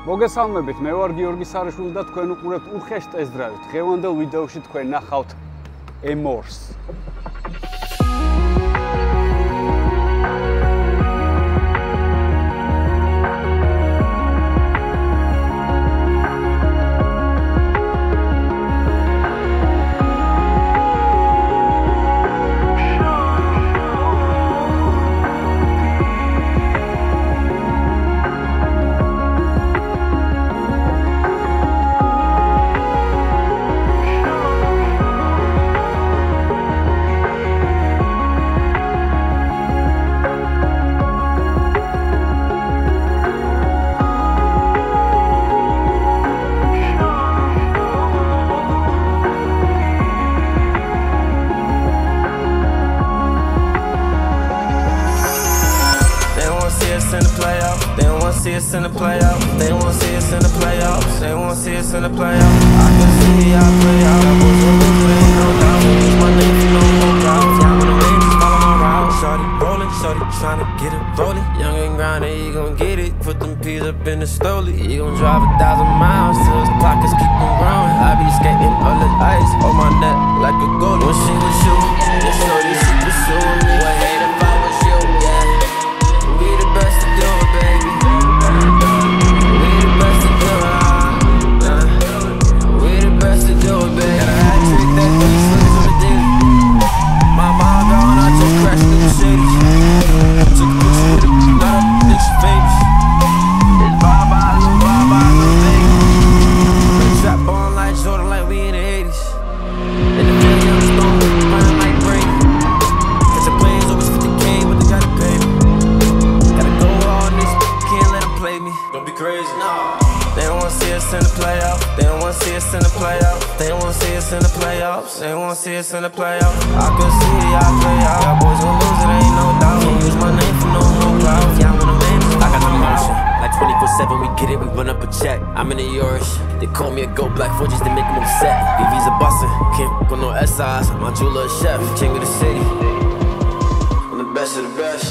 მოგესალმებით, მე ვარ გიორგი სარიშვილი და თქვენ უყურებთ უხეშ ტესტ-დრაივს. დღევანდელ ვიდეოში თქვენ ნახავთ M-ORS. In the playoffs, they don't want to see us in the playoffs. They want to see us in the playoffs. I can see I play out. I was a loser, ain't no doubt. Use my name for no more drought. Y'all wanna win, just follow my route. Shorty rolling, shorty trying to get it rolling. Young and grinding, he gon' get it. Put them peas up in the stoley. He gon' drive 1,000 miles till his pockets keep on growing. I be skating all the ice on my neck like a goalie. When she was shooting, yeah, shorty she pursuing me. Would hate if I was you, yeah. We the best to do it, baby. They won't see us in the playoffs. I can see I play out. Y'all boys gon' lose it, ain't no doubt. Can't use my name for no more clout. Y'all wanna win? I got the motion. Like 24/7, we get it, we run up a check. I'm in the Irish. They call me a go black for just to make them upset. BV's a bustin', can't with no SIs. My jeweler a chef, king of the city. I'm the best of the best.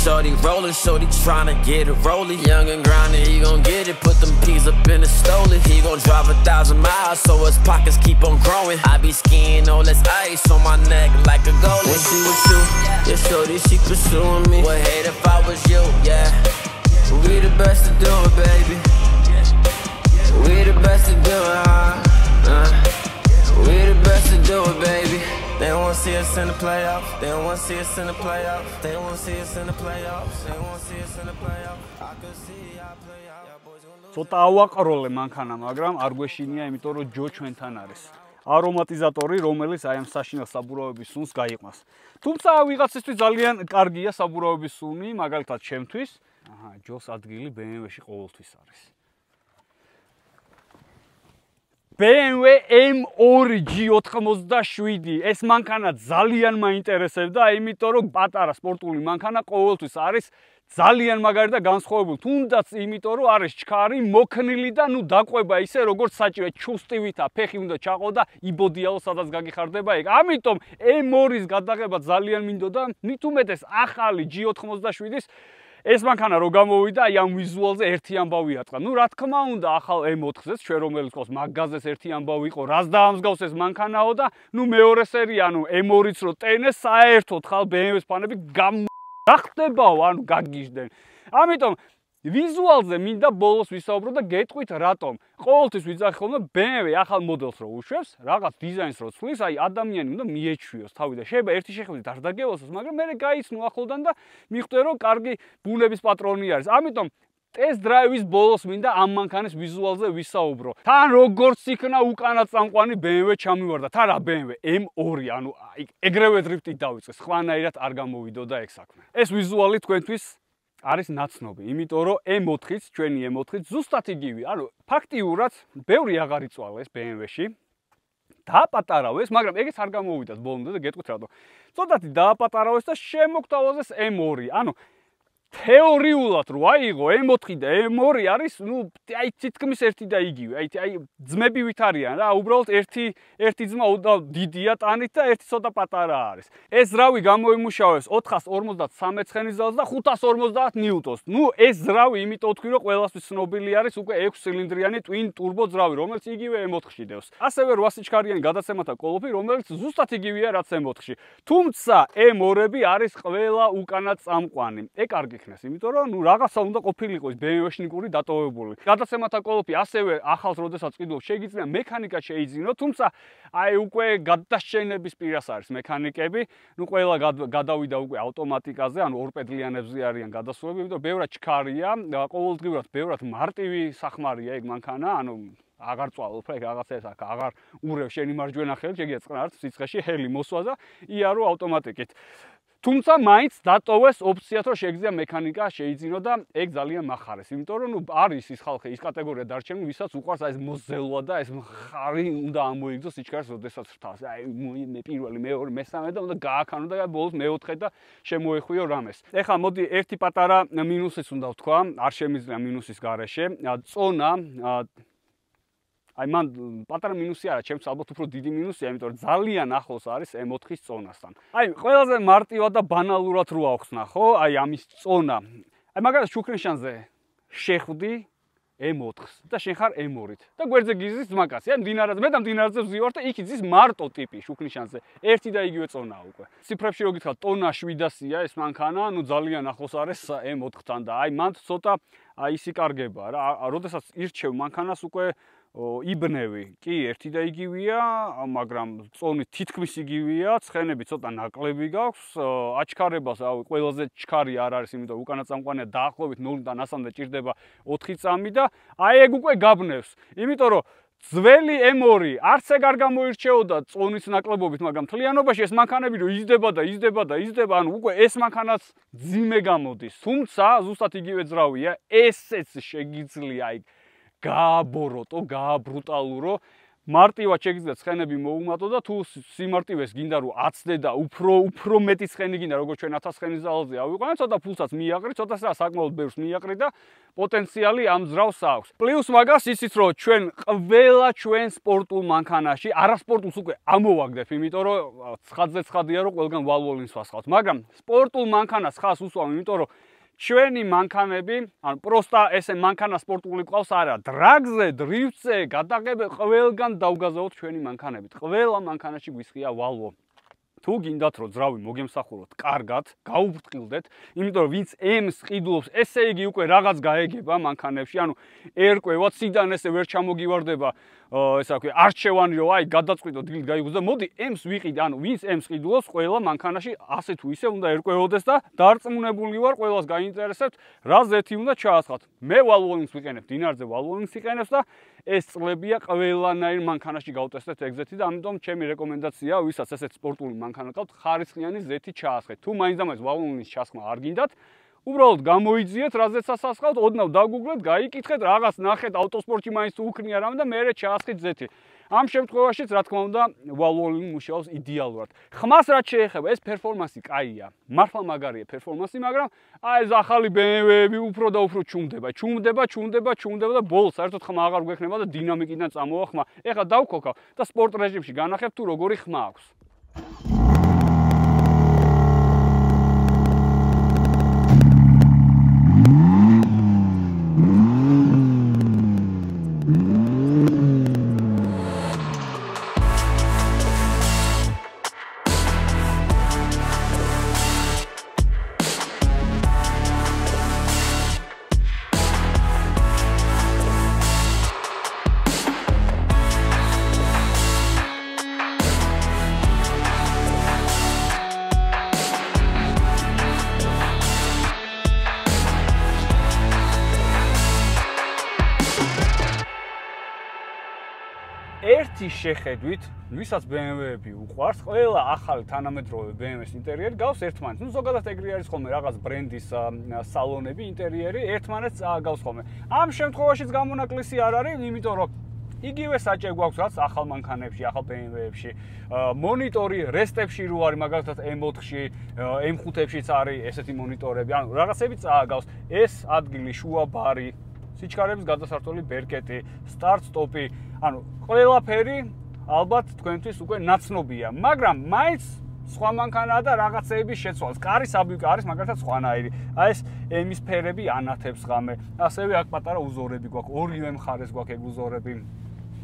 Shorty rollin', shorty tryna get it rollin'. Young and grindin', he gon' get it. Put them peas up in the stoley. He gon' drive 1,000 miles, so his pockets keep on growing. I be skiing all this ice on my neck like a goalie. When she with you, yeah, shorty, she pursuing me. Would hate if I was you, yeah. We the best to do it, baby. We the best to do it, We the best to do it, baby. They don't want to see us in the playoffs. They don't want to see us in the playoffs. They don't want to see us in the playoffs. They want to see us in the playoffs. I can see I play out. Y'all boys gonna lose. ცოტა ავაყროლე მანქანა, მაგრამ არ გვეშინია, იმიტომ რომ ჯო ჩვენთან არის. არომატიზატორი, რომელიც აი ამ საშინელ საბურავების სუნს გაიყვანს. თუმცა ვიღაცისთვის ძალიან კარგია საბურავების სუნი, მაგალითად ჩემთვის. ჯოს ადგილი BMW-ში ყოველთვის არის. BMW M2 G87 ეს მანქანა ძალიან მაინტერესებდა, იმიტომ რომ პატარა სპორტული მანქანა ყოველთვის არის ძალიან მაგარი და განსხვავებული. თუნდაც იმიტომ რომ არის ჩქარი, მოქნილი და ნუ დაყვება ისე როგორც საჭირო, ჩუსტივითა, ფეხი უნდა ჩაყო და იბოდიაო სადაც გაგიხარდება ეგ. ამიტომ M2-ის გადაღება ძალიან მინდოდა, მით უმეტეს ახალი G87-ის ეს მანქანა რო გამოვიდა, აი ამ ვიზუალზე ერთი ამბავი ატყდა. ნუ რა თქმა უნდა, ახალ M4-ზეც ჩვენ რომელიც ყავს მაგაზეს ერთი ამბავი იყო, რას დაამსგავს ეს მანქანაო და ნუ მეორე სერია, ანუ M2-იც რო ტენეს, საერთოდ ხალ BMW-ს ფანები რა ხდებაო, ანუ გაგიჟდნენ. ამიტომ ვიზუალზე მინდა ბოლოს ვისაუბრო და გეტყვით რატომ. ყოველთვის ვიძახი ხოლმე BMW ახალ მოდელს რო უშვებს, რაღაც დიზაინს რო ცვლის, აი ადამიანი უნდა მიეჩვიოს თავი და შეიძლება ერთი შეხედვით არ დაგევასოს, მაგრამ მე გაიცნო ახლოდან და მიხვდე რომ კარგი ბუნების პატრონი არის. ამიტომ ტესტ-დრაივის ბოლოს მინდა ამ მანქანის ვიზუალზე ვისაუბრო. თან როგორც იქნა უკანა წამყვანი BMW ჩამივარდა, თან რა BMW M2, ანუ ეგრევე დრიფტით დავიწყე, სხვანაირად არ გამოვიდოდა ეგ საქმე. ეს ვიზუალი თქვენთვის არის ნაცნობი, იმიტომ რომ M4-იც, ჩვენი M4-იც ზუსტად იგივე, ანუ ფაქტიურად ბევრი აღარ იწვალეს BMW-ში. დააპატარავეს, მაგრამ ეგეც არ გამოვიდათ ბოლომდე და გეტყვით რატო. ცოტათი დააპატარავეს და შემოგთავაზეს M2. ანუ თეორიულად რო აიღო M4 და M2 არის, აი თითქმის ერთი და იგივე. აი ძმები ვით არიან რა, უბრალოდ ერთი ძმა დიდია ტანით და ერთი ცოტა პატარა არის. ეს ზრავი გამოიმუშავებს 453 ცხენის ძალას და 550 ნიუტონს. ეს ზრავი იმიტომ ვთქვი, რომ ყველასთვის ცნობილი არის უკვე 6 ცილინდრიანი twin turbo ზრავი, რომელიც იგივე M4-ში დევს. ასევე 8 სიჩქარიანი გადაცემათა კოლოფი, რომელიც ზუსტად იგივეა რაც M4-ში. თუმცა M2-ები არის ყველა უკანა წამყვანი. კარგი იქნეს, იმიტომ რომ რაღაცა უნდა ყოფილიყო ის BMW-შნიკური დატოვებული. გადაცემათა კოლოფი ასევე ახალს როდესაც ყიდულობს შეიძლება მექანიკა შეიძინო, თუმცა აი უკვე გადაშენების პირას არის მექანიკები. ყველა გადავიდა უკვე ავტომატიკაზე, ანუ ორპედლიანებზე არიან გადასულები, იმიტომ ბევრად ჩქარია, ყოველდღიურად ბევრად მარტივი სახმარია ეგ მანქანა, ანუ აღარ წვალობ ეგ რაღაცას აქ აღარ ურევ შენი მარჯვენა ხელი, შეგიძლია წყნარს სიცხეში ჰელი მოსვა და იარო ავტომატიკით. თუმცა მაინც დატოვეს ოფციად, რომ შეგიძლია მექანიკა შეიძინო და ეგ ძალიან მახარეს, იმიტომ რომ არის ის ხალხი, ის კატეგორია დარჩენილი, ვისაც უყვარს ეს მოზელვა და ეს მხარი უნდა ამოიგდოს სიჩქარეს, როდესაც რთავს. აი მე პირველი, მეორე, მესამე და უნდა გააქანო და ბოლოს მეოთხე და შემოეხვიო რამეს. ეხლა მოდი ერთი პატარა მინუსიც უნდა ვთქვა, არ შემიძლია მინუსის გარეშე. წონა აი მან პატარა მინუსი არა, ჩემს ალბათ უფრო დიდი მინუსია, იმიტომ რომ ძალიან ახლოს არის M4-ის წონასთან. აი ყველაზე მარტივად და ბანალურად რო ახსნა, ხო? აი ამის წონა. აი მაგალითად შუქრინშანზე შეხვდი M4-ს და შენ ხარ M2-ით და გვერდზე გიზის ძმაკაცი. აი მდინარაზე, მე და მდინარაზე ვზივარ და იქ იზის მარტო ტიპი შუქრინშანზე. ერთი და იგივე წონაა უკვე. ციფრებში რო გითხრათ, ტონა 700-ია ეს მანქანა, ძალიან ახლოს არის M4-თან და აი მან ცოტა ის იკარგება რა. როდესაც ირჩევ მანქანას უკვე იბნევი კი ერთი და იგივეა, მაგრამ წონი თითქმის იგივეა, ცხენები ცოტა ნაკლები გაქვს, აჩქარებას ყველაზე ჩქარი არ არის, იმიტომ უკანა წამყვანია დაახლოებით 0-დან 100-მდე ჭირდება 4 წამი და აი ეგ უკვე გაბნევს. იმიტომ რომ ძველი M2 არც ეგ არ გამოირჩეოდა წონის ნაკლებობით, მაგრამ მთლიანობაში ეს მანქანები რომ იზრდება, ანუ უკვე ეს მანქანაც ძიმე გამოდის. თუმცა ზუსტად იგივე ძრავია, ესეც შეგიძლია აი გააბოროტო, გააბრუტალურო, მარტივად შეგიძლია ცხენები მოუმატო და თუ სიმარტივეს გინდა რომ აცდე და უფრო მეტი ცხენი გინდა, როგორც ჩვენ 1000 ცხენის ძალზე ავიყვანე, ცოტა ფულსაც მიაყრი, ცოტას რა საკმაოდ ბევრს მიაყრი და პოტენციალი ამ ძრავს აქვს. პლუს მაგას ისიც რომ ჩვენ ყველა ჩვენ სპორტულ მანქანაში, არასპორტულს უკვე ამოვაგდებ, იმიტომ რომ ცხადზე ცხადია რომ ყველგან ვალვოლინს ვასხავთ, მაგრამ სპორტულ მანქანას ხას უსვამ, იმიტომ რომ ჩვენი მანქანები, ანუ პროსტა ესე მანქანა სპორტული ყავს არა, დრაგზე, დრიფტზე, გადაღებებზე ყველგან დავგაზაოთ ჩვენი მანქანებით. ყველა მანქანაში გვისხია ვალვო. თუ გინდათ რომ ძრავი მოგემსახუროთ კარგად, გაუბრტყილდეთ, იმიტომ რომ ვინც M-ს ყიდულობს, ესე იგი უკვე რაღაც გაეგება მანქანებში, ანუ ერკვევა ციდან ესე ვერ ჩამოგივარდება ესა ვქვი, არჩევანი რომ აი გადაწყვიტო დილით გაიგოს და მოდი M-ს ვიყიდე, ანუ ვინც M-ს ყიდულობს, ყველა მანქანაში ასე თუ ისე უნდა ერკვეოდეს და დარწმუნებული ვარ, ყველას გაინტერესებთ, რა ზეთი უნდა ჩაასხათ. მე ვალვოლინგს ვიყენებ, დინარზე ვალვოლინგს იყენებს და ეს წლებია ყველანაირ მანქანაში გავტესტეთ ეგ ზეთი და ამიტომ ჩემი რეკომენდაციაა, ვისაც ესეთ სპორტული მანქანა ყავთ, ხარისხიანი ზეთი ჩაასხეთ. თუ მაინც და მაინც ვალვოლინგის ჩასხმა არ გინდათ, უბრალოდ გამოიძიეთ, რაზეცაც ასხავთ, ოდნავ დაგუგლეთ, გაიკითხეთ, რაღაც ნახეთ, ავტოსპორტში მაინც თუ უქნია რამე და მერე ჩაასხით ზეთი. ამ შემთხვევაშიც, რა თქმა უნდა, ვალვოლინგი მუშაობს იდეალურად. ხმას რაც შეეხება, ეს პერფორმანსი კაია. მართლა მაგარია პერფორმანსი, მაგრამ აი ეს ახალი BMW-ები უფრო და უფრო ჩუმდება და ბოლოს საერთოდ ხმა აღარ გვექნება და დინამიკიდან წამოვა ხმა. ეხლა დავქოქავ და სპორტ რეჟიმში განახებ თუ როგორი ხმა აქვს. ერთი შეხედვით, ვისაც BMW-ები უყვარს, ყველა ახალი თანამედროვე BMW-ის ინტერიერი გავს ერთმანეთს. ზოგადად ეგრე არის ხოლმე რაღაც ბრენდის სალონები, ინტერიერი ერთმანეთს გავს ხოლმე. ამ შემთხვევაშიც გამონაკლისი არ არის, იმიტომ რომ იგივე საჭე გვაქვს რაც ახალ მანქანებში, ახალ BMW-ებში. მონიტორი რესტებში რო არის, მაგალითად M4-ში, M5-შიც არის ესეთი მონიტორები. ანუ რაღაცები წააგავს. ეს ადგილი, შუა ბარი, სიჩქარების გადასართული ბერკეტი, სტარტ-სტოპი, ანუ ყველაფერი ალბათ თქვენთვის უკვე ნაცნობია, მაგრამ მაინც სხვა მანქანაა და რაღაცეების შეცვალს. კარის აბიუკი არის მაგალითად სხვანაირი. აი ეს ემის ფერები ანათებს ღამე. ასევე აქ პატარა უზორები გვაქვს, ორივე მხარეს გვაქვს ეგ უზორები.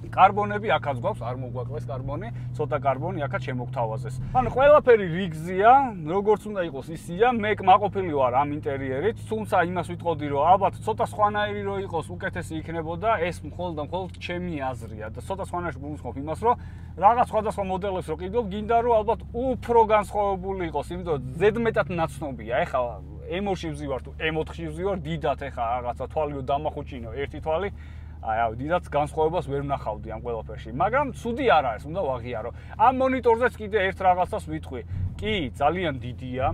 კარბონები აქაც გვაქვს, არ მოგვაკლეს კარბონი, ცოტა კარბონი აქაც შემოგთავაზეს. ანუ ყველაფერი რიგზია, როგორც უნდა იყოს ისია, მე კმაყოფილი ვარ ამ ინტერიერით, თუმცა იმას ვიტყოდი, რომ ალბათ ცოტა სხვანაირი რო იყოს, უკეთესი იქნებოდა, ეს მხოლოდ ჩემი აზრია და ცოტა სხვანაირში გულისხმობ იმას, რომ რაღაც სხვადასხვა მოდელებს რო ყიდულობ, გინდა რომ ალბათ უფრო განსხვავებული იყოს, იმიტომ რომ ზედმეტად ნაცნობია. ეხლა M4-ში ვზივარ თუ M4-ში ვზივარ, დიდად ეხლა რაღაცა თვალიო დამახუჭინო, ერთი თვალი აი, დიდად განსხვავებას ვერ ვნახავდი ამ ყველაფერში, მაგრამ ცუდი არ არის, უნდა ვაღიარო. ამ მონიტორზეც კიდე ერთ რაღაცას ვიტყვი. კი, ძალიან დიდია,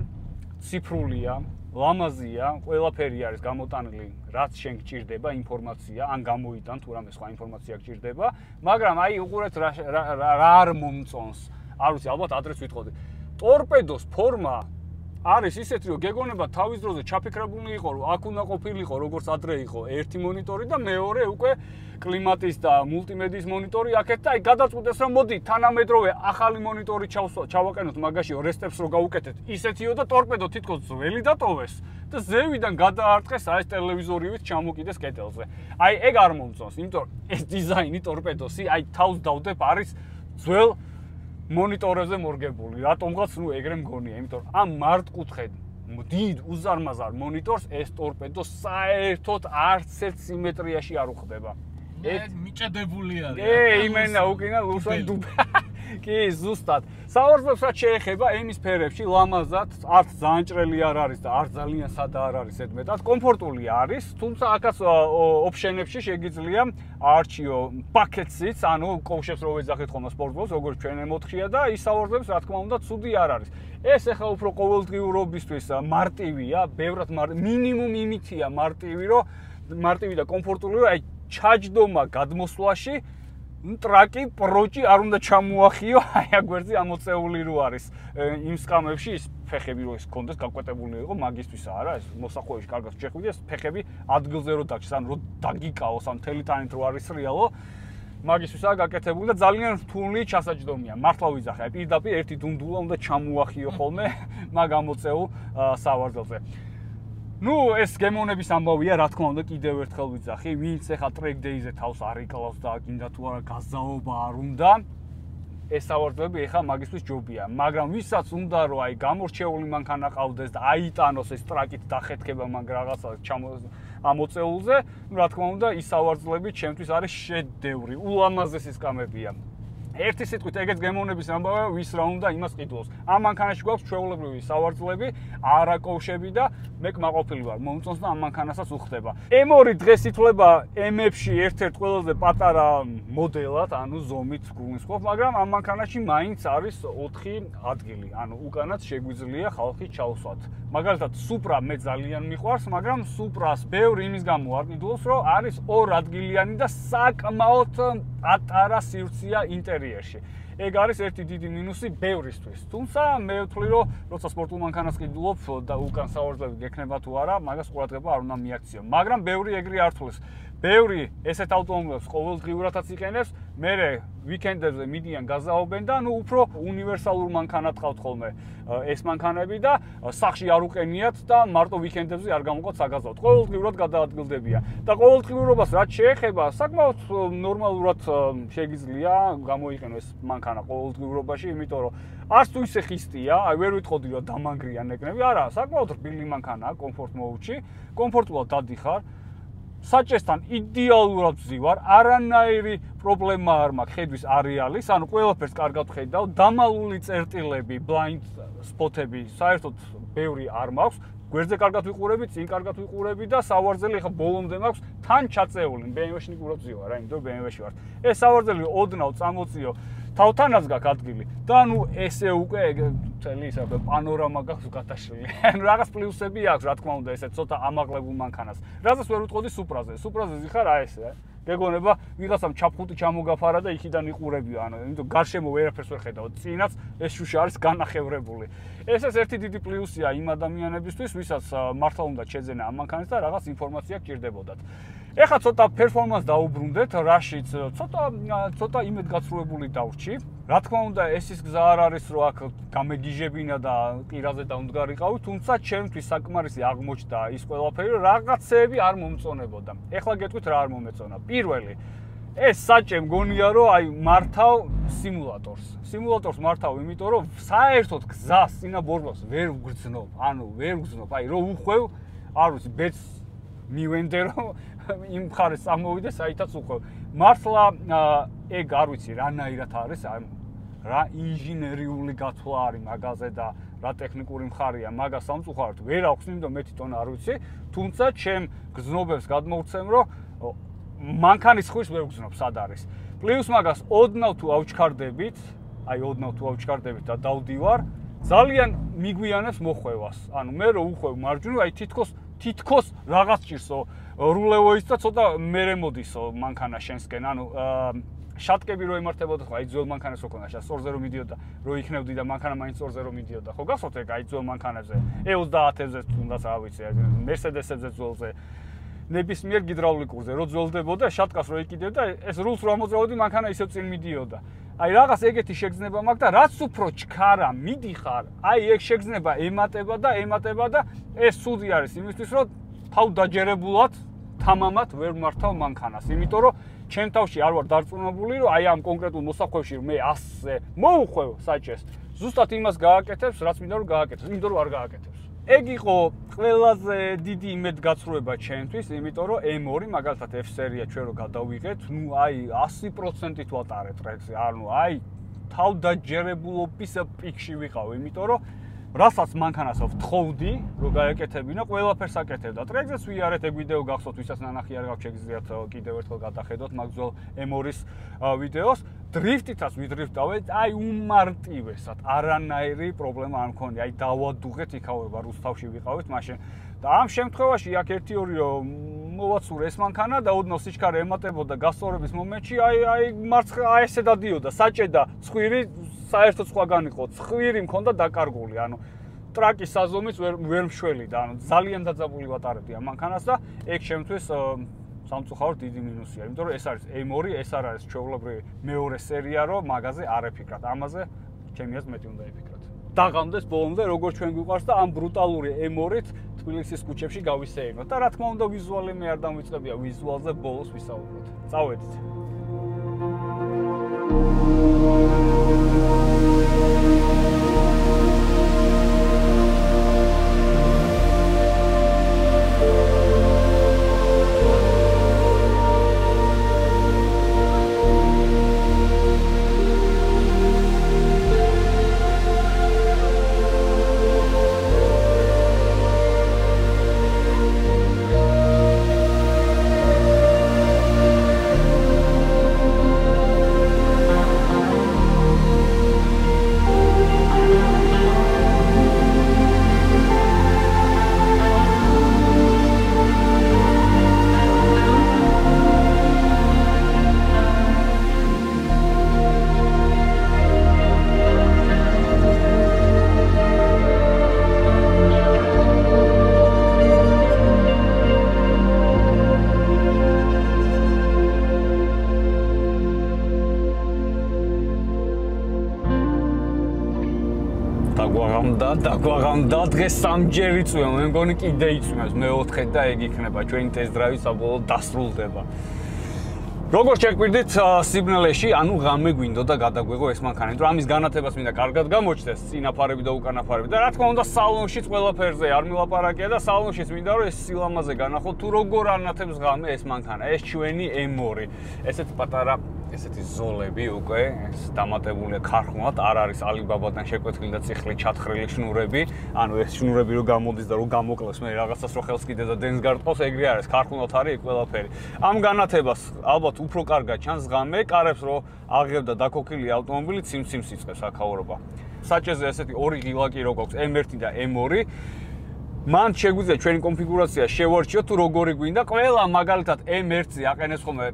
ციფრულია, ლამაზია, ყველაფერი არის გამოტანილი, რაც შენ გჭირდება, ინფორმაცია, ან გამოიტან თუ რამე სხვა ინფორმაცია გჭირდება, მაგრამ აი უყურეთ რა არ მომწონს. არ ვიცი, ალბათ ადრეც ვიტყოდი. ტორპედოს ფორმა არის ისეთი, რომ გეგონება თავის დროზე ჩაფიქრებული იყო, რომ აქ უნდა ყოფილიყო, როგორც ადრე იყო, ერთი მონიტორი და მეორე უკვე კლიმატის და მულტიმედიის მონიტორი აქეთ და აი გადაწყვიტეს, რომ მოდი თანამედროვე ახალი მონიტორი ჩავაყენოთ მაგაში, რესტებს რო გავუკეთეთ. ისეთიო და ტორპედო თითქოს ძველი დატოვეს და ზევიდან გადაარტყეს აი ეს ტელევიზორივით ჩამოკიდეს კედელზე. აი ეგ არ მომწონს, იმიტომ ეს დიზაინი ტორპედოსი, აი თავს დავდებ არის ძველ მონიტორებზე მორგებული. რატომღაც ნუ ეგრე მგონია, იმიტომ რომ ამ მარტკუთხედ დიდ უზარმაზარ მონიტორს ეს ტორპედო საერთოდ არც ერთ სიმეტრიაში არ უხდება. ეს მიჭედებული არის. იმენა უკინა ლუსან დუბ. კი, ზუსტად. საوارწლებს რაც შეეხება ემის ფერებში, ლამაზად, არც ძალიან ჭრელი არ არის და არც ძალიან სადა არ არის ზედმეტად. კომფორტული არის, თუმცა აქაც ოფშენებში შეგიძლია არჩიო პაკეტსიც, ანუ კოუშებს რო ვეძახით ხოლმე სპორტბოლს, როგორც ჩვენ M4-შია და ის საوارწლებს რა თქმა უნდა ცუდი არ არის. ეს ახლა უფრო ყოველდღიურობისთვის მარტივია, ბევრად მინიმუმ იმითია მარტივი, რომ მარტივი და კომფორტული, რომ აი ჩაჯდომა გადმოსვლაში ტრაკი პროჭი არ უნდა ჩამოახიო, აი აგვერდზე ამოწეული რო არის იმ სკამებში ის ფეხები რო ის კონდეს გაკვეტებული იყო მაგისთვის არა ეს მოსახვევში კარგად შეხვიდი ეს ფეხები ადგილზე რო დაგჭირს ან რო დაგიკაოს ან მთელი ტანით რო არის რეალო მაგისთვისაა გაკეთებული და ძალიან რთული ჩასაჯდომია. მართლა ვიძახე, აი პირდაპირ ერთი დუნდულა უნდა ჩამოახიო ხოლმე მაგ ამოწეულ სავარძელზე. ნუ ეს გემოვნების ამბავია, რა თქმა უნდა, კიდევ ერთხელ ვიძახი, ვინც ახლა ტრეკ დეიზე თავს არ იკლავს და გინდა თუ არა გაზაობა არ უნდა, ეს სავარძელები ახლა მაგისთვის ჯობია, მაგრამ ვისაც უნდა რომ აი გამორჩეული მანქანა ყავდეს და აიტანოს ეს ტრაკით დახეთქება მაგ რაღაცა ამოწეულზე, რა თქმა უნდა, ის სავარძელები ჩემთვის არის შედევრი, ულამაზესი სკამებია. ერთი სიტყვით ეგეც გემოვნების ამბავია, ვის რა უნდა იმას ყიდულობს. ამ მანქანაში გვაქვს ჩვეულებრივი სავარძელები, არა კოუშები და მე კმაყოფილი ვარ, მომწონს და ამ მანქანასაც უხდება. M2 დღეს ითვლება M-ებში ერთ-ერთ ყველაზე პატარა მოდელად, ანუ ზომით გულისხმობ, მაგრამ ამ მანქანაში მაინც არის 4 ადგილი, ანუ უკანაც შეგვიძლია ხალხი ჩავსვათ. მაგალითად, Supra მე ძალიან მიყვარს, მაგრამ Supra-ს ბევრი იმის გამო არ ყიდულობს, რომ არის 2 ადგილიანი და საკმაოდ პატარა სივრცეა ინტერიერში. ეგ არის ერთი დიდი მინუსი ბევრისთვის. თუმცა მე ვთვლი, რომ როცა სპორტულ მანქანას ყიდულობ და უკან სავარძელები გექნება თუ არა, მაგას ყურადღება არ უნდა მიაქციო. მაგრამ ბევრი ეგრე არ თვლის. ბევრი ესეთ ავტომობილებს ყოველდღიურადაც იყენებს, მერე ვიკენდებზე მიდიან გაზაობენ და ნუ უფრო უნივერსალურ მანქანად ყავთ ხოლმე ეს მანქანები და სახში არ უყენიათ და მარტო ვიკენდებზე არ გამოყოთ საგაზაოდ. ყოველდღიურად გადაადგილდებიან. და ყოველდღიურობას რაც შეეხება, საკმაოდ ნორმალურად შეგიძლია გამოიყენო ეს მანქანა ყოველდღიურობაში, იმიტომ რომ არც თუ ისე ხისტია, აი ვერ ვიტყოდი რომ დამანგრიან ეკნები, არა, საკმაოდ რბილი მანქანაა კომფორტ მოუდში, კომფორტულად დადიხარ. საჭესთან იდეალურად ვზივარ, არანაირი პრობლემა არ მაქვს ხედვის არეალის, ანუ ყველაფერს კარგად ვხედავ, დამალული წერტილები, ბლაინდ სპოტები, საერთოდ ბევრი არ მაქვს. გვერდზე კარგად ვიყურები, წინ კარგად ვიყურები და სავარძელი ახლა ბოლომდე მაქვს თან ჩაწეული. BMW-ში ნიკურობ ვზივარ, რა, იმიტომ BMW-ში ვარ. ეს სავარძელი ოდნავ წამოწიო, თავთანაც გაქვს ადგილი. და ნუ ესე უკვე მთელი ისა პანორამა გაქვს გათაშლილი. ანუ რაღაც პლუსები აქვს, რა თქმა უნდა, ესე ცოტა ამაღლებულ მანქანას. რაზეც ვერ ვიტყოდი Supra-ზე. Supra-ზე ზიხარ აი ესე, გეგონება ვიღაცამ ჩაფხუტი ჩამოგაფარა და იქიდან იყურებია, იმიტომ გარშემო ვერაფერს ვერ ხედავ. წინაც ეს შუშა არის განახევრებული. ეს ერთი დიდი პლუსია იმ ადამიანებისთვის, ვისაც მართლა უნდა შეძენა ამ მანქანას და რაღაც ინფორმაცია გჭირდებოდათ. ეხლა ცოტა პერფორმანს დაუბრუნდეთ, რაშიც ცოტა იმედგაცრუებული დავრჩი. რა თქმა უნდა, ეს ის გზა არ არის, რომ აქ გამეგიჟებინა და პირაზე დაუნდგარიყავი, თუმცა ჩემთვის საკმარისი აღმოჩნდა ის ყველაფერი, რომ რაღაცეები არ მომწონებოდა. ეხლა გეტყვით რა არ მომეწონა. პირველი, ეს საჭე მგონია, რომ აი მართავ სიმულატორს. სიმულატორს მართავ, იმიტომ რომ საერთოდ გზას წინა ბორბალს ვერ ვგრძნობ, ვერ ვგრძნობ. აი რომ უხვევ, არ ვიცი, ბეც მივენდე რომ იმ მხარეს წამოვიდე, საითაც უხვევ. მართლა ეგ არ ვიცი რანაირად არის, რა ინჟინერიული გათვლა არის მაგაზე და რა ტექნიკური მხარია მაგას სამწუხაროდ ვერ აქვს, იმიტომ მე თვითონ არ ვიცი, თუმცა ჩემ გზნობებს გადმოვცემ, რომ მანქანის ხვირს ვერ ვგზნობ, სად არის. პლუს მაგას ოდნავ თუ ავჩქარდებით, და დავდივარ, ძალიან მიგვიანებს მოხვევას. ანუ მე რო უხვევ მარჯვნივ, აი თითქოს რაღაც ჭირსო რულევოის და ცოტა მერე მოდისო მანქანა შენსკენ. ანუ შატკები რო ემართებოდა ხო, აი ძველ მანქანას რო ქონდა, სწორზე რო მიდიოდა, რო იქნებდი და მანქანა მაინც სწორზე რო მიდიოდა. ხო გასვოთ ეგ აი ძველ მანქანებზე, E30-ებზე თუნდაც რა ვიცი, მერსედესებზე ძველზე. ნებისმიერ გიდრავლიკურზე რო ძველდებოდა, შატკას რო იკიდევდა, ეს რულს რო ამოძრავდი, მანქანა ისევ წინ მიდიოდა. აი რაღაც ეგეთი შეგრძნება მაქვს და რაც უფრო ჩქარა მიდიხარ, აი ეგ შეგრძნება ემატება და ეს სუდი არის იმისთვის, რომ თავ დაჯერებულად თამამად ვერ მართავ მანქანას, იმიტომ რომ ჩემ თავში არ ვარ დარწმუნებული, რომ აი ამ კონკრეტულ მოსახვევში მე ასე მოუხვევ საჭეს. ზუსტად იმას გააკეთებს, რაც მინდა რომ გააკეთოს, იმიტომ რომ არ გააკეთებს. ეგ იყო ყველაზე დიდი იმედგაცრუება ჩემთვის, იმიტომ რომ M2 მაგალითად F სერია ჩვენ რო გადავიღეთ, ნუ აი 100%-ით ვატარეთ ტრეკზე, ანუ აი თავდაჯერებულობის პიკში ვიყავ, იმიტომ რომ რასაც მანქანას ვთხოვდი, რომ გაეკეთებინა, ყველაფერს აკეთებდა. ტრეკზეც ვიარეთ, ეგ ვიდეო გახსოვთ, ვისაც ნანახი არ გაქვთ, შეგიძლიათ კიდევ ერთხელ გადახედოთ მაგ ძველ M2-ის ვიდეოს. დრიფტითაც ვიდრიფტავეთ, აი უმარტივესად, არანაირი პრობლემა არ მქონია, აი დავადუღეთ იქაურება რუსთავში ვიყავით მაშინ. და ამ შემთხვევაში აქ 1-2 რომ მოვაცურე ეს მანქანა და ოდნავ სიჩქარე ემატებოდა გასწორების მომენტში, აი მარცხა ესე დადიოდა, საჭე და ცხვირი საერთოდ სხვაგან იყო. ცხვირი მქონდა დაკარგული, ანუ ტრაკის საზომიც ვერ მშველიდა, ანუ ძალიან დაძაბული ვატარებდი ამ მანქანას და ეგ შემთხვევით სამწუხაროდ დიდი მინუსია, იმიტომ რომ ეს არის M2, ეს არ არის ჩვეულებრივი მეორე სერია, რომ მაგაზე არ ეფიქრათ. ამაზე ჩემი აზრით მეტი უნდა ეფიქრათ. დაღამდეს ბოლომდე როგორც ჩვენ გვიყვარს და ამ ბრუტალური M2-ით თბილისის ქუჩებში გავისეირნოთ და რა თქმა უნდა ვიზუალი მე არ დამვიწყებია, ვიზუალზე ბოლოს ვისაუბროთ. წავედით. დაგვაღამდა დღეს სამჯერ იწვია, მე მგონი კიდე იწვიოს, მე-4 და ეგ იქნება ჩვენი ტესტ-დრაივი საბოლოოდ დასრულდება. როგორც შეგვირდით სიბნელეში, ანუ ღამე გვინდოდა გადაგვეღო ეს მანქანა, იმიტომ რომ ამის განათებას მინდა კარგად გამოჩნდეს, წინაფარები და უკანაფარები და რა თქმა უნდა სალონშიც ყველაფერზე არ მილაპარაკია და სალონშიც მინდა რომ ეს სილამაზე განახო თუ როგორ ანათებს ღამე ეს მანქანა, ეს ჩვენი M2. ესეთი პატარა ესეთი ზოლები უკვე ეს დამატებულია ქარხნულად, არ არის ალიბაბადან შეკვეთილი და ციხლი ჩათხრილი შნურები, ანუ ეს შნურები რო გამოდის და რო გამოკლეს მე რაღაცას რო ხელს კიდე და დენს გარტყოს, ეგრე არის, ქარხნულად არის ყველაფერი. ამ განათებას ალბათ უფრო კარგად ჩანს ღამე, კარებს რო აღებდა დაქოქილი ავტომობილი ციმ-ციმს იწყებს აქაურობა. საჭეზე ესეთი ორი ღილაკი რო გვაქვს M1 და M2. მან შეგვიძლია ჩვენი კონფიგურაცია შევარჩიოთ თუ როგორი გვინდა. ყველა მაგალითად M1-ზე აყენებს ხოლმე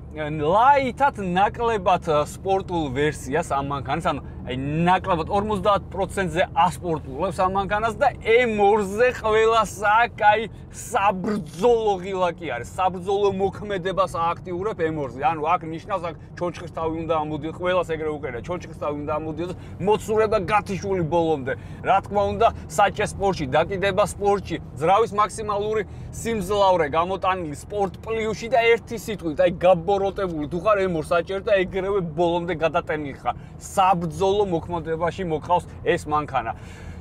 ლაითად ნაკლებად სპორტულ ვერსიას ამ მანქანის, ანუ აი ნაკლებად 50%-ზე ასპორტულებს ამ მანქანას და M2-ზე ყველას აქ აი საბრძოლო ღილაკი არის. საბრძოლო მოქმედებას ააქტიურებ M2-ზე. ანუ აქ ნიშნავს აქ ჩონჩხის თავი უნდა ამოდიოს, ყველას ეგრე უყურებია. ჩონჩხის თავი უნდა ამოდიოს, მოცურება გათიშული ბოლომდე. რა თქმა უნდა, საჭე სპორტში, დაკიდება სპორტში, ზრავის მაქსიმალური სიმძლავრე გამოტანილი სპორტ პლუსში და ერთი სიტყვით, აი გაბოროტებული თუ ხარ M2 საჭერ და ეგრევე ბოლომდე გადატენილი ხარ. საბრძოლო მოქმედებაში მოყავს ეს მანქანა.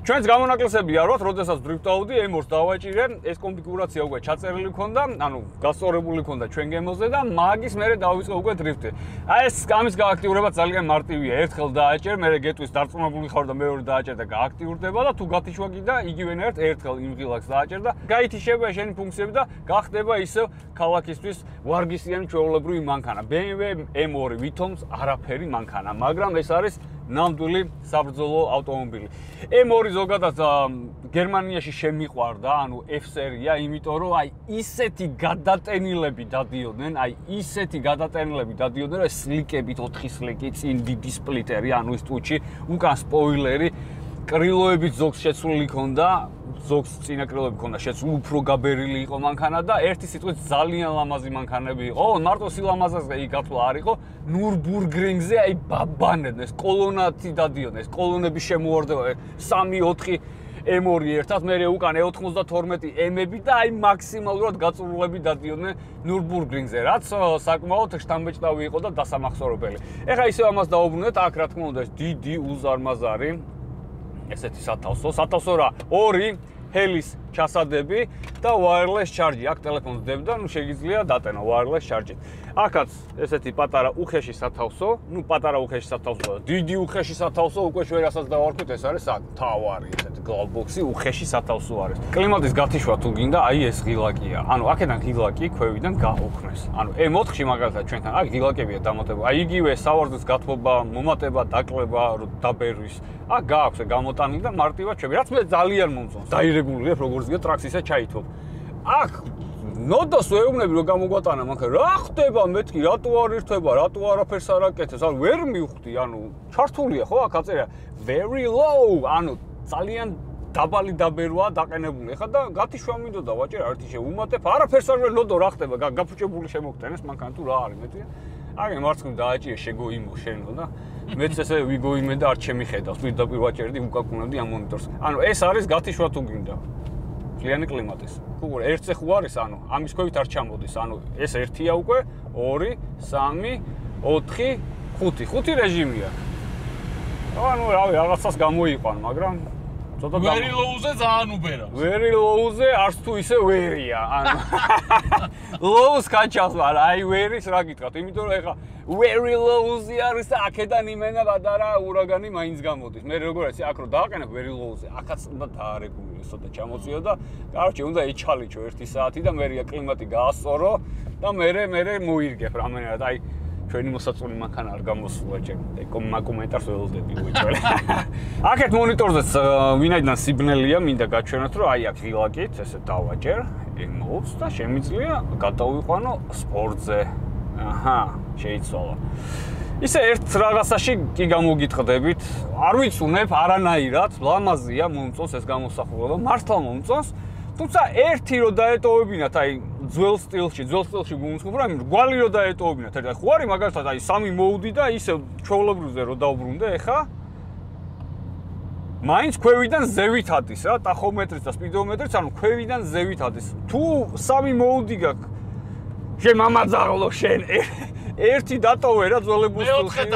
ჩვენს გამონაკლისები არ ვართ, როდესაც დრიფტავდი, M2-ს დავაჭირე, ეს კონფიგურაცია უკვე ჩაწერილი ქონდა, ანუ გასწორებული ქონდა ჩვენ გემოზე და მაგის მერე დავიწყე უკვე დრიფტი. აი ეს ამის გააქტიურება ძალიან მარტივია. ერთხელ დააჭერ, მერე გეტყვის დარწმუნებული ხარ და მეორე დააჭერ და გააქტიურდება და თუ გათიშვა კიდე იგივენაირად ერთხელ იმ ღილაკს დააჭერ და გაითიშება შენი ფუნქციები და გახდება ისევ ქალაქისთვის ვარგისიანი ჩვეულებრივი მანქანა. BMW M2 ვითომს არაფერი მანქანა, მაგრამ ეს არის ნამდვილი საბრძოლო ავტომობილი. M2 ზოგადად გერმანიაში შემიყვარდა, ანუ F სერია, იმიტომ რომ აი ისეთი გადატენილები დადიოდნენ, რომ სლიკებით 4 სლიკი, წინ დიდი სპლიტერი, ანუ ის ტუჩი, უკან სპოილერი, კრილოებით ზოგს შეცვლილი ქონდა, ზოგს წინა კრილოები ქონდა შეცვლილი, უფრო გაბერილი იყო მანქანა და ერთი სიტყვით ძალიან ლამაზი მანქანები იყო. მარტო სილამაზაზე გათვლა არ იყო, ნურბურგრინგზე აი ბაბანებდნენ, ეს კოლონათი დადიოდნენ, ეს კოლონები შემოواردება 3-4 M2 ერთად, მერე უკან E92 M-ები და აი მაქსიმალურად გაწურულები დადიოდნენ ნურბურგრინგზე, რაც საკმაოდ შთამბეჭდავი იყო და დასამახსოვრებელი. ეხლა ისევ ამას დავუბრუნდეთ, აქ რა თქმა უნდა ეს დიდი უზარმაზარი ესეთი სათავსო რა, 2 ჰელის ჩასადები და wireless charge. აქ ტელეფონს დებ და შეგიძლია დატენო wireless charge-ით. აქაც ესეთი პატარა უხეში სათავსო, პატარა უხეში სათავსო, დიდი უხეში სათავსო, უკვე ჩვენ რასაც დავარქვით, ეს არის თავარი, ესეთი გლავბოქსი უხეში სათავსო არის. კლიმატის გათიშვა თუ გინდა, აი ეს ღილაკია. ანუ აქედან ღილაკი ქვევიდან გაუქმეს. ანუ M4-ში მაგალითად ჩვენთან აქ ღილაკებია დამატებული. აი იგივე სავარძლის გათბობა, მომატება, დაკლება, დაბერვის. აქ გააქვს გამოტანილი და მარტივად ჩვენი, რაც მე ძალიან მომწონს. დაირეგულირებ როგორც გია ტრაქს ისე ჩაითვალ. აქ ნოდოს ვეუბნები რომ გამოგვატანა მანქანა. რა ხდება მეთქი, რატო არ ირთვება, რატო არაფერს არ აკეთებს? ანუ ვერ მივხვდი, ანუ ჩართულია ხო აქ აწერია very low, ანუ ძალიან დაბალი დაბერვაა დაყენებული. ეხლა და გათიშვა მინდოდა ვაჭერ არტი შეუმატებ, არაფერს არ ვერ ნოდო რა ხდება, გაფუჭებული შემოგტენეს მანქანა თუ რა არის მეტია. აი მარცხნივ დააჭირე შეგოიმო შენო და მეც ესე ვიგოიმე და არ შემიხედავს. პირდაპირ ვაჭერდი, უკაკუნებდი ამ მონიტორს. ანუ ეს არის გათიშვა თუ გინდა. კლიანი კლიმატის. უყურე, ერთზე ხო არის, ანუ ამის ქვევით არ ჩამოდის. ანუ ეს ერთია უკვე, 2, 3, 4, 5. 5 რეჟიმია. ანუ რავი, რაღაცას გამოიყვან, მაგრამ ცოტა very low-ზე ძალიან უბერავს. very low-ზე არც თუ ისე ვერია, ანუ low-ს კაჩავს, არა, აი ვერის რა გითხრათ, იმიტომ რომ ეხლა very low-ზე არის და აქედან იმენა პატარა ურაგანი მაინც გამოდის. მე როგორ არის, აქ რო დააყენებ very low-ზე, აქაც უნდა დაარეგულიროს, ცოტა ჩამოწიო და კაროჩე უნდა ეჩალიჩო 1 საათი და მერე კლიმატი გაასწორო და მერე მოირგებ რამენად, აი ჩვენი მოსაწონი მანქანა არ გამოსულა ჩემ კომენტარს ველოდები უიჭველე. აქეთ მონიტორზეც ვინაიდან სიბნელია, მინდა გაჩვენოთ, რომ აი აქ ღილაკით ესე დავაჭერ M2-ს და შემიძლია გადავიყვანო სპორტზე. აჰა, შეიცვალა. ისე ერთ რაღაცაში კი გამოგიტყდებით, არ ვიცუნებ არანაირად, ლამაზია, მომწონს ეს გამოსახულება, მართლა მომწონს. თუმცა ერთი რო დაეტოვებინათ, აი ძველ სტილში გულისხმობ, რომ გვალი რო დაეტოვებინათ, ერთი ხო არის მაგალითად აი 3 მოუდი და ისე ჩვეულებრივზე რო დავბრუნდე, ეხა მაინც ქვევიდან ზევით ადის რა, ტახომეტრიც და სპიდომეტრიც, ანუ ქვევიდან ზევით ადის. თუ 3 მოუდი გაქვს, შემამაძაღლო შენ ერთი დატოვე რა ძველებულ სტილში.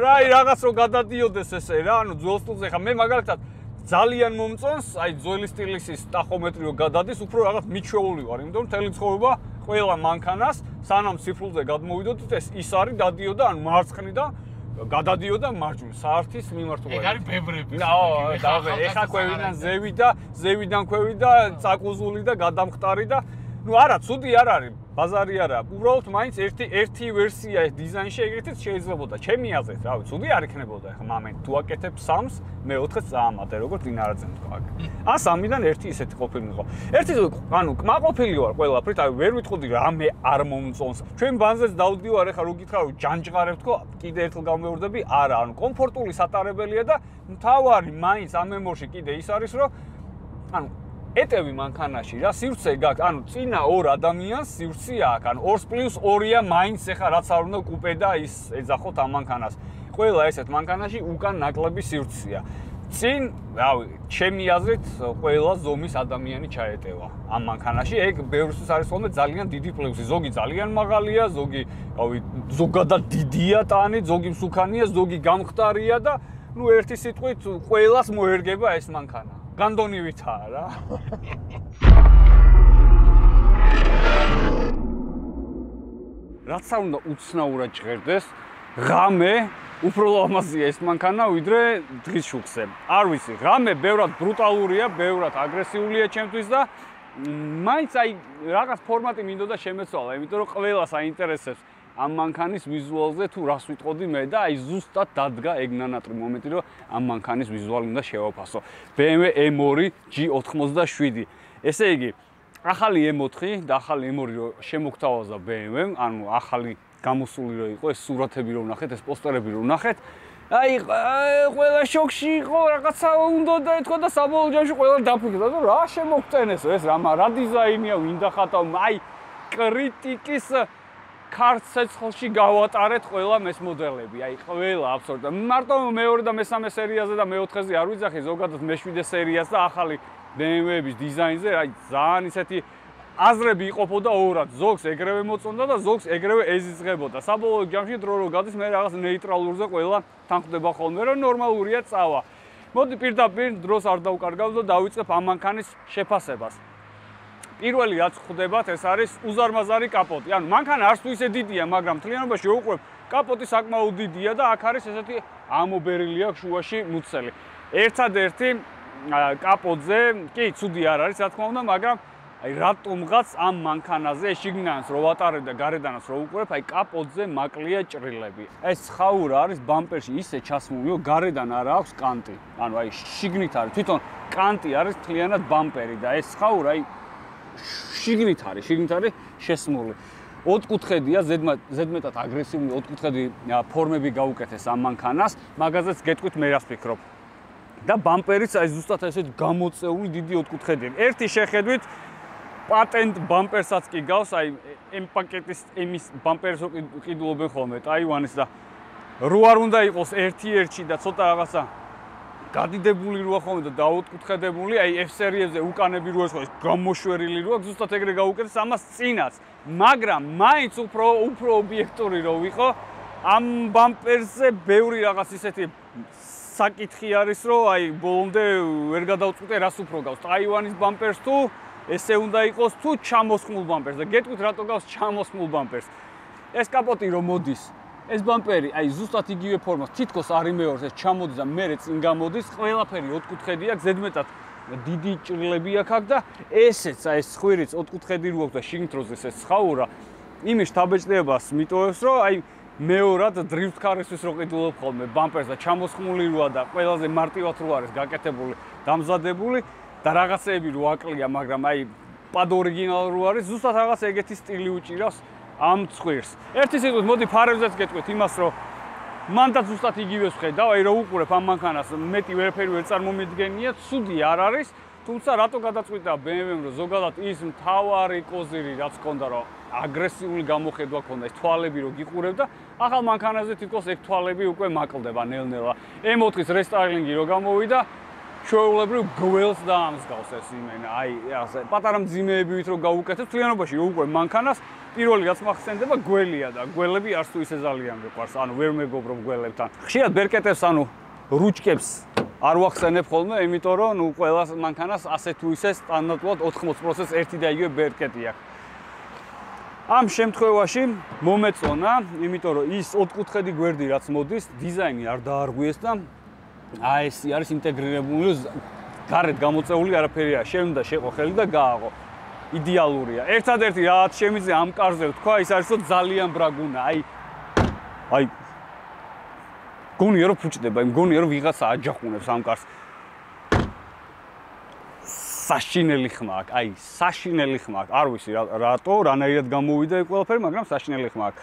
რა, რაღაც რო გადადიოდეს ესე რა, ანუ ძველ სტილზე ხა მე მაგალითად ძალიან მომწონს, აი ძველი სტილის ტახომეტრი რო გადადის, უფრო რაღაც მიჩვეული ვარ, იმიტომ რომ მთელი ცხოვრება ყველა მანქანას სანამ ციფრულზე გადმოვიდოდით, ის არის დადიოდა, ანუ მარცხნიდან გადადიოდა მარჯვნივ, საერთის მიმართულებით. ეგ არის ბევრები. ეხა ქვევიდან ზევი და ზევიდან ქვევი და წაკუზული და გადამხტარი და ნუ არა, ცუდი არ არის, ბაზარი არა. უბრალოდ მაინც ერთი ვერსია დიზაინში ეგრეთაც შეიძლებოდა. ჩემი აზრით, რავი, ცუდი არ იქნებოდა. ეხლა მომენტ თუ აკეთებ 3-ს, მე-4-ს წაამატე, როგორც დინარაძემ თქვა. ან 3-დან 1 ისეთი ყოფილიყო. ერთი ანუ კმაყოფილი ვარ ყველაფრით, აი ვერ ვიტყოდი რა მე არ მომწონს. ჩვენ ბანზეც დავდივარ, ეხლა რო გითხრა რომ ჯანჯღარებ თქო, კიდე ერთხელ გამეორდები, არა, ანუ კომფორტული სატარებელია და მთავარი მაინც ამ მემორში კიდე ის არის, რომ ანუ ეტევი მანქანაში რა სივრცე გაქვს, ანუ წინა ორ ადამიანს სივრცე აქვს, ანუ 2+2-ია მაინც ეხა რაც არ უნდა კუპე და ის ეძახოთ ამ მანქანას. ყველა ესეთ მანქანაში უკან ნაკლები სივრცეა. წინ, რავი, ჩემი აზრით, ყველა ზომის ადამიანი ჩაეტევა ამ მანქანაში. ეგ ბევრისთვის არის ხოლმე ძალიან დიდი პლუსი. ზოგი ძალიან მაღალია, ზოგი, რავი, ზოგადად დიდია ტანი, ზოგი მსუქანია, ზოგი გამხდარია და ნუ ერთი სიტყვით ყველას მოერგება ეს მანქანა. განდონივითაა რა. რაც არ უნდა უცნაურად ჟღერდეს, ღამე უფრო ლამაზია ეს მანქანა ვიდრე დღის შუქზე. არ ვიცი, ღამე ბევრად ბრუტალურია, ბევრად აგრესიულია ჩემთვის და მაინც აი რაღაც ფორმატი მინდოდა შემეცვალა, იმიტომ რომ ყველას აინტერესებს ამ მანქანის ვიზუალზე თუ რას ვიტყოდი მე და აი ზუსტად დადგა ეგ ნანატრი მომენტი რომ ამ მანქანის ვიზუალი უნდა შევაფასო. BMW M2 G87. ესე იგი, ახალი M4 და ახალი M2 რო შემოგთავაზა BMW-მ, ანუ ახალი გამოსული რო იყო ეს სურათები რო ვნახეთ, ეს პოსტერები რო ვნახეთ, აი ყველა შოქში იყო, რაღაცა უნდა და ეთქვა და საბოლოო ჯამში ყველა დაფიქრდა, რომ რა შემოგწენესო ეს რა დიზაინია, ვინ დახატა, აი კრიტიკის ქართ ცეცხლში გავატარეთ ყველა მეს მოდელები, აი ყველა აბსოლუტურად. მარტო მეორე და მესამე სერიაზე და მე-4-ზე არ ვიძახი, ზოგადად მე-7 სერიას და ახალი BMW-ების დიზაინზე, აი ძალიან ისეთი აზრები იყოფოდა ორად, ზოგს ეგრევე მოწონდა და ზოგს ეგრევე ეზიზღებოდა. საბოლოო ჯამში დრო რო გადის, მე რაღაც ნეიტრალურზე ყველა თანხდება ხოლმე, რომ ნორმალურია წავა. მოდი პირდაპირ დროს არ დავკარგავ და დავიწყებ ამ მანქანის შეფასებას. პირველი რაც ხვდებათ, ეს არის უზარმაზარი კაპოტი. ანუ მანქანა არც თუ ისე დიდია, მაგრამ მთლიანობაში რო უყურებ, კაპოტი საკმაოდ დიდია და აქ არის ესეთი ამობერილი აქვს შუაში მუცელი. ერთადერთი კაპოტზე, კი, ცუდი არ არის, რა თქმა უნდა, მაგრამ აი რატომღაც ამ მანქანაზე შიგნიანს რო ვატარებ და გარედანაც რო უყურებ, აი კაპოტზე მაკლია ჭრილები. ეს ხაურა არის ბამპერში ისე ჩასმული, რომ გარედან არ აქვს კანტი. ანუ აი შიგნით არის, თვითონ კანტი არის მთლიანად ბამპერი და ეს ხაურა აი შიგნით არის შესმული. ოთხკუთხედია, ზედმეტად აგრესიული ოთხკუთხედი ფორმები გაუკეთეს ამ მანქანას, მაგაზეც გეტყვით მე რას ვფიქრობ. და ბამპერიც აი ზუსტად ესეთ გამოწეული დიდი ოთხკუთხედია. ერთი შეხედვით პატენტ ბამპერსაც კი გავს, აი M პაკეტის M-ის ბამპერს ყიდულობენ ხოლმე ტაივანის და რო არ უნდა იყოს ერთ-ერთი და ცოტა რაღაცა გადიდებული როა ხოლმე და დაოთხკუთხედებული, აი F სერიებზე უკანები როა ხო გამოშვერილი როა, ზუსტად ეგრე გაუკეთეს ამას წინაც. მაგრამ მაინც უფრო ობიექტური რო ვიყო, ამ ბამპერზე ბევრი რაღაც ისეთი საკითხი არის, რომ აი ბოლომდე ვერ გადავწყვიტე რას უფრო გავს, ტაივანის ბამპერს თუ ესე უნდა იყოს თუ ჩამოსხმულ ბამპერს და გეტყვით რატო გავს ჩამოსხმულ ბამპერს. ეს კაპოტი რომ მოდის, ეს ბამპერი აი ზუსტად იგივე ფორმას თითქოს არ იმეორს, ეს ჩამოდის და მერე წინ გამოდის, ყველაფერი ოთხკუთხედი აქვს, ზედმეტად დიდი ჭრილები აქვს და ესეც აი ეს ხვირიც ოთხკუთხედი რო აქვს და შიგნით როზეს ეს ხაურა იმის თაბეჭდებას მიტოვებს, რომ აი მეორად დრიფტ ქარისთვის რო ყიდულობ ხოლმე ბამპერს და ჩამოსხმული როა და ყველაზე მარტივად რო არის გაკეთებული, დამზადებული და რაღაცეები რო აკლია, მაგრამ აი პად ორიგინალ რო არის, ზუსტად რაღაც ეგეთი სტილი უჭირავს ამ ცხვირს. ერთი სიტყვით მოდი ფარებზეც გეტყვით იმას, რომ მანდაც ზუსტად იგივეს ვხედავ, აი რო უყურებ ამ მანქანას, მეტი ვერაფერი ვერ წარმომიდგენია, ცუდი არ არის, თუმცა რატო გადაწყვიტა BMW-მ, რომ ზოგადად ის მთავარი კოზირი რაც ჰქონდა, რომ აგრესიული გამოხედვა ჰქონდა, ეს თვალები რო გიყურებ და ახალ მანქანაზე თითქოს ეგ თვალები უკვე მაკლდება ნელ-ნელა. M4-ის რესტაილინგი რო გამოვიდა, ჩვეულებრივ გველს დაამსგავს ეს იმენა, აი ასე პატარა მძიმეებით რო გაუკეთებ, თლიანობაში რო უყურებ მანქანას, პირველი რაც მახსენდება გველია და გველები არც თუ ისე ძალიან მეყვარს, ანუ ვერ მეგობრობ გველებთან. ხშირად ბერკეტებს, ანუ რუჩკებს არ ვახსენებ ხოლმე, იმიტომ რომ ნუ ყველა მანქანას ასე თუ ისე სტანდარტულად 80%-ს ერთი და იგივე ბერკეტი აქვს. ამ შემთხვევაში მომეწონა, იმიტომ რომ ის ოთხკუთხედი გვერდი რაც მოდის, დიზაინი არ დაარღვიეს და აი ეს არის ინტეგრირებული, გარეთ გამოწეული არაფერია, შენ უნდა შეყო ხელი და გააღო. იდეალურია. ერთადერთი რაც შემიძლია ამ კარზე თქვა, ის არის რომ ძალიან ბრაგუნა. აი გონია რომ ფუჭდება, მგონია რომ ვიღაცა აჯახუნებს ამ კარს. საშინელი ხმა აქვს, აი საშინელი ხმა აქვს. არ ვიცი რატო, რანაირად გამოვიდა ეს ყველაფერი, მაგრამ საშინელი ხმა აქვს.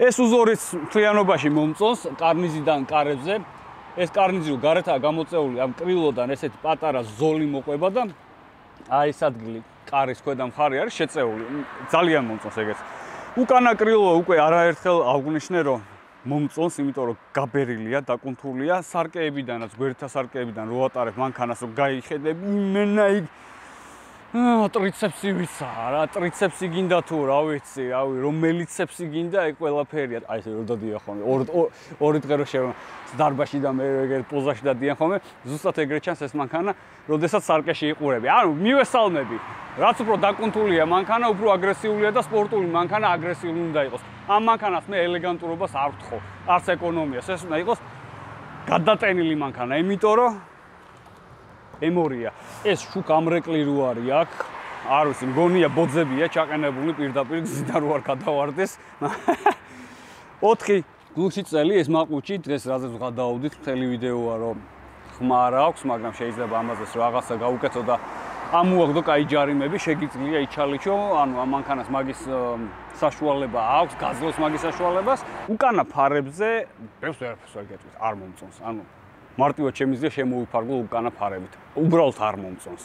ეს უზორის მთლიანობაში მომწონს კარნიზიდან კარებზე. ეს კარნიზი რო გარეთაა გამოწეული ამ კრილოდან ესეთი პატარა ზოლი მოყვება და აი ეს ადგილი კარის ქვედა მხარე არის შეწეული. ძალიან მომწონს ეგეც. უკანა კრილო უკვე არაერთხელ აღვნიშნე რომ მომწონს, იმიტომ რომ გაბერილია, დაკუნთულია სარკეებიდანაც, გვერდთა სარკეებიდან რო ატარებ მანქანას რომ გაიხედები, იმენა იქ ტრიცეპსი ვიცაა რა, ტრიცეპსი გინდა თუ რა ვიცი, რავი, რომელიცეპსი გინდა, ეგ ყველაფერია. აი ესე რომ დადიან ხოლმე. ორი დღე რო შევა დარბაში და მე ეგ პოზაში დადიან ხოლმე, ზუსტად ეგრე ჩანს ეს მანქანა, როდესაც სარკეში იყურები. ანუ მივესალმები, რაც უფრო დაკუნთულია მანქანა, უფრო აგრესიულია და სპორტული მანქანა აგრესიული უნდა იყოს. ამ მანქანას მე ელეგანტურობას არ ვთხოვ, არც ეკონომიას, ეს უნდა იყოს გადატენილი მანქანა, იმიტომ რომ M2-ია. ეს შუქ ამრეკლი რო არის აქ, არ ვიცი, მგონია ბოძებია ჩაყენებული პირდაპირ გზიდან რო არ გადავარდეს. 4 გულში წელი ეს მაყუჩი დღეს რაზეც ვღადაობდით, მთელი ვიდეოა რომ ხმა არ აქვს, მაგრამ შეიძლება ამაზეც რაღაცა გაუკეთო და ამოაგდო კაი ჯარიმები, შეგიძლია იჩალიჩო, ანუ ამ მანქანას მაგის საშუალება აქვს, გაძლოს მაგის საშუალებას. უკანა ფარებზე ბევრს ვერაფერს ვერ გეტყვით, არ მომწონს. ანუ მარტივად შემიძლია შემოვიფარგლო უკანა ფარებით. უბრალოდ არ მომწონს.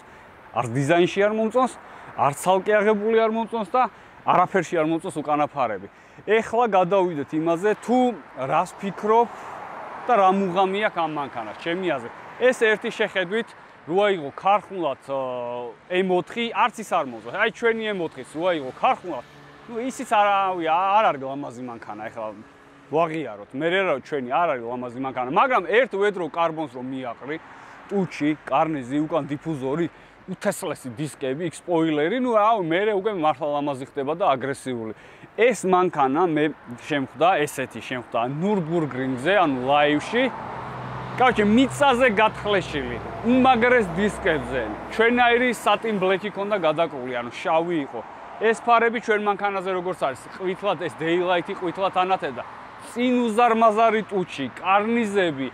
არც დიზაინში არ მომწონს, არც ცალკე აღებული არ მომწონს და არაფერში არ მომწონს უკანა ფარები. ეხლა გადავიდეთ იმაზე, თუ რას ფიქრობ და რა მუღამი აქვს ამ მანქანას, ჩემი აზრით. ეს ერთი შეხედვით როა იყო ქარხნულად M4, არც ის არ მომწონს. აი ჩვენი M4-ის როა იყო ქარხნულად, ნუ ისიც არ არის ლამაზი მანქანა, ეხლა ვაღიაროთ. მე რა ჩვენი არ არის ლამაზი მანქანა, მაგრამ ერთ ვედრო კარბონს რომ მიაყრი, ტუჩი, კარნიზი, უკან დიფუზორი, უთესლესი დისკები, სპოილერი, ნუ რავი, მე უკვე მართლა ლამაზი ხდება და აგრესიული. ეს მანქანა მე შემხვდა, ესეთი შემხვდა ნურბურგრინგზე, ანუ ლაივში. კაჩე მიწაზე გათხრეშილი, უმაგრეს დისკებზე. ჩვენაირი სატინ ბლეკი ქონდა გადაკრული, ანუ შავი იყო. ეს ფარები ჩვენ მანქანაზე როგორც არის, ყვითლად ეს დეილაითი ყვითლად ანათებდა. წინ უზარმაზარი ტუჩი, კარნიზები,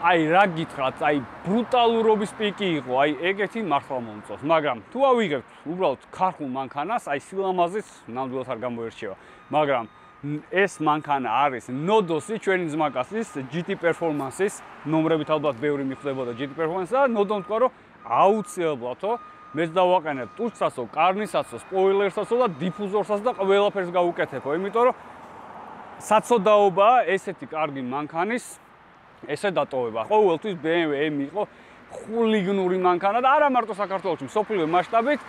აი რა გითხრათ, აი ბრუტალურობის პიკი იყო, აი ეგეთი მართლა მომწონს, მაგრამ თუ ავიღებთ უბრალოდ ქარხნულ მანქანას, აი სილამაზის ნამდვილად არ გამოერჩევა, მაგრამ ეს მანქანა არის ნოდოსი, ჩვენი ძმაკაცის GT Performance-ის, ნომრებით ალბათ ბევრი მიხვდებოდა GT Performance და ნოდომ თქვა რომ აუცილებლადო მეც დავაყენებ ტუჩსაცო, კარნისაცო, სპოილერსაცო და დიფუზორსაც და ყველაფერს გავუკეთებო, იმიტომ რომ საცოდაობაა ესეთი კარგი მანქანის ესე დატოვება. ყოველთვის BMW M იყო ხულიგნური მანქანა და არა მარტო საქართველოში, მსოფლიო მასშტაბით.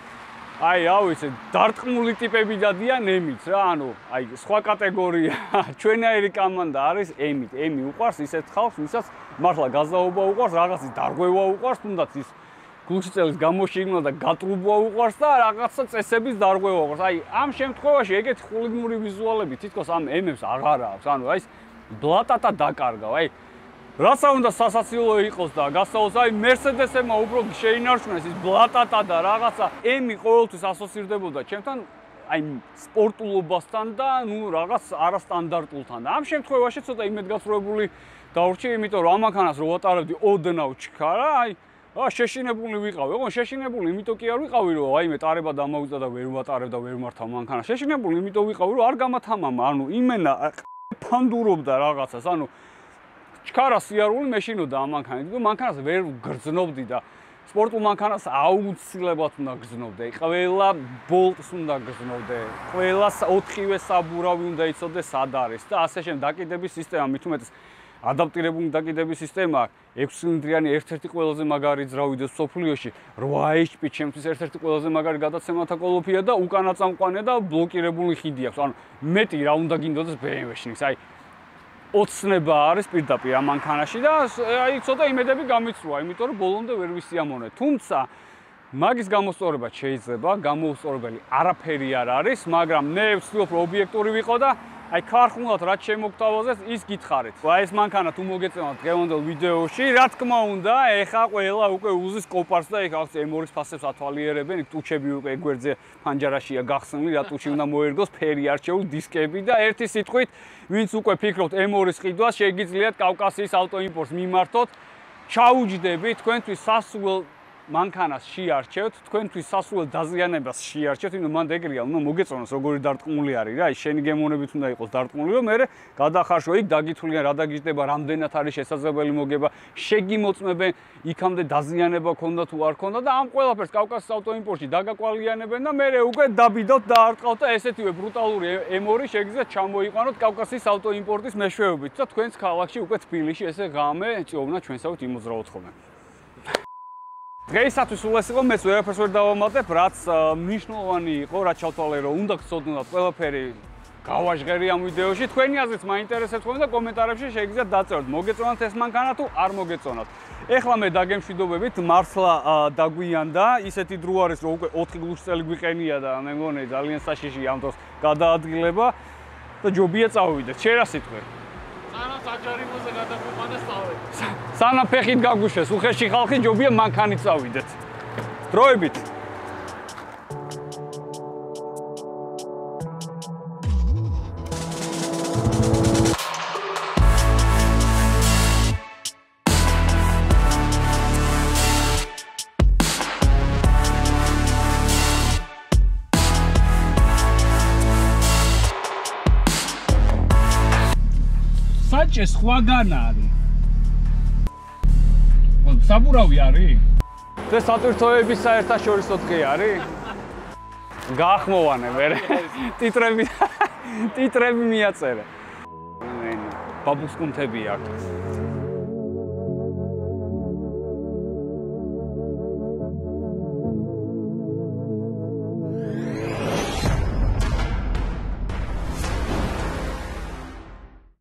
აი, რა ვიცი, დარტყმული ტიპები დადიან M-ით რა, ანუ აი სხვა კატეგორია. ჩვენაირი კომანდა არის M-ით. M უყვარს ისეთ ხალხს, ვისაც მართლა გაზაობა უყვარს, რაღაცის დარღვევა უყვარს, თუნდაც ის გულშიწელის გამოშიგნა და გატრუბვა უყვარს და რაღაცა წესების დარღვევა უყვარს. აი, ამ შემთხვევაში ეგეთი ხულიგნური ვიზუალები თითქოს ამ M-ებს აღარ აქვს. ანუ აი ეს ბლატატა დაკარგავ. აი რაცა უნდა სასაცილო იყოს და გასაოცარ, აი Mercedes-ებმა უბრალოდ შეინარჩუნეს ის ბლატატა და რაღაცა M-ი ყოველთვის ასოცირდებოდა ჩემთან აი სპორტულობასთან და ნუ რაღაც არასტანდარტულთან. და ამ შემთხვევაში ცოტა იმედგაცრუებული დავრჩი, იმიტომ რომ ამ მანქანას რო ვატარებდი ოდნავ ჩქარა, აი შეშინებული ვიყავი. ოღონდ შეშინებული იმიტომ კი არ ვიყავი, რომ აი მე ტარება დამოვიწა და ვერ ვატარებ და ვერ მართავ მანქანას. შეშინებული იმიტომ ვიყავი, რომ არ გამათამამა, ანუ იმენა ფანდურობდა რაღაცას, ანუ ჩქარა სიარული მეშინოდა ამ მანქანით, და მანქანას ვერ გრძნობდი და სპორტულ მანქანას აუცილებლად უნდა გრძნობდე. ყველა ბოლტს უნდა გრძნობდე. ყველა 4-ვე საბურავი უნდა იცოდე სად არის და ასე შემდეგ. დაკიდების სისტემა მით უმეტეს ადაპტირებული დაკიდების სისტემა 6 ცილინდრიანი ერთ-ერთი ყველაზე მაგარი ძრავიდე სოფლიოში 8 HP ჩემთვის ერთ-ერთი ყველაზე მაგარი გადაცემათა კოლოფია და უკანა წამყვანია და ბლოკირებული ხიდი აქვს. ანუ მეტი რა უნდა გინდოდეს BMW-ში. აი ოცნება არის პირდაპირ ამ მანქანაში და აი ცოტა იმედები გამიცრუა, იმიტომ რომ ბოლომდე ვერ ვისიამოვნე. თუმცა მაგის გამოსწორება შეიძლება, გამოუსწორებელი არაფერი არ არის, მაგრამ მე ვცდილობ რომ ობიექტური ვიყო და აი ქარხნულად რაც შემოგთავაზეს, ის გითხარით. აი ეს მანქანა თუ მოგეწონათ დღევანდელ ვიდეოში, რა თქმა უნდა, ეხა ყველა უკვე უზის კოპარს და ეხა M2-ის ფასებს ათვალიერებენ, იქ ტუჩები უკვე გვერდზე ფანჯარაშია გახსნილი, რა ტუჩი უნდა მოერგოს, ფერი არჩეული, დისკები და ერთი სიტყვით, ვინც უკვე ფიქრობთ M2-ის ყიდვას, შეგიძლიათ კავკასიის ავტოიმპორტს მიმართოთ. ჩაუჯდებით თქვენთვის სასურველ მანქანას შეარჩევთ, თქვენთვის სასურველ დაზიანებას შეარჩევთ, იმიტომ მანდ ეგრეა, უნდა მოგეწონოს როგორი დარტყმული არის რა, შენი გემოვნებით უნდა იყოს დარტყმული, რომ მე გადახარშო იქ დაგითვლიან რა დაგიждდება, რამდენად არის შესაძლებელი მოგება, შეგიმოწმებენ, იქამდე დაზიანება ქონდა თუ არ ქონდა და ამ ყველაფერს კავკასიის ავტოიმპორტში დაგაკვალიანებენ და მე უკვე დაბიდოთ და არტყავთ და ესეთივე ბრუტალური M2 შეგიძლიათ ჩამოიყვანოთ კავკასიის ავტოიმპორტის მეშვეობით და თქვენს ქალაქში უკვე თბილისში ესე ღამე წოვნა ჩვენსავით იმოძრავოთ ხოლმე. დღეისათვის სულ ეს იყო, მეც ვერაფერს ვერ დავამატებ, რაც მნიშვნელოვანი იყო, რაც ჩავთვალე, რომ უნდა გწოდნოთ ყველაფერი გავაჟღერი ამ ვიდეოში. თქვენი აზრიც მაინტერესებს ხოლმე და კომენტარებში შეგიძლიათ დაწეროთ, მოგეწონათ ეს მანქანა თუ არ მოგეწონათ. ეხლა მე დაგემშვიდობებით, მართლა დაგვიანდა, ისეთი დრო არის, რომ უკვე 4 გლუჩწელი გვიყენია და მე მგონი ძალიან საშიში ამ დროს გადაადგილება და ჯობია წავიდეთ. შენ რა სიტყვი? სანამ საჯარიმოზე გადაგვიყვანეს წავედით. სანამ ფეხით გაგუშვეს, უხეში ხალხი ჯობია მანქანით წავიდეთ. დროებით. საჭე სხვაგან არის. საბურავი არის? ეს სატვირთოების საერთაშორისო დღე არის? გაახმოვანე მე. ტიტრები მიაწერე. ბაბუს კუნთები აქვს.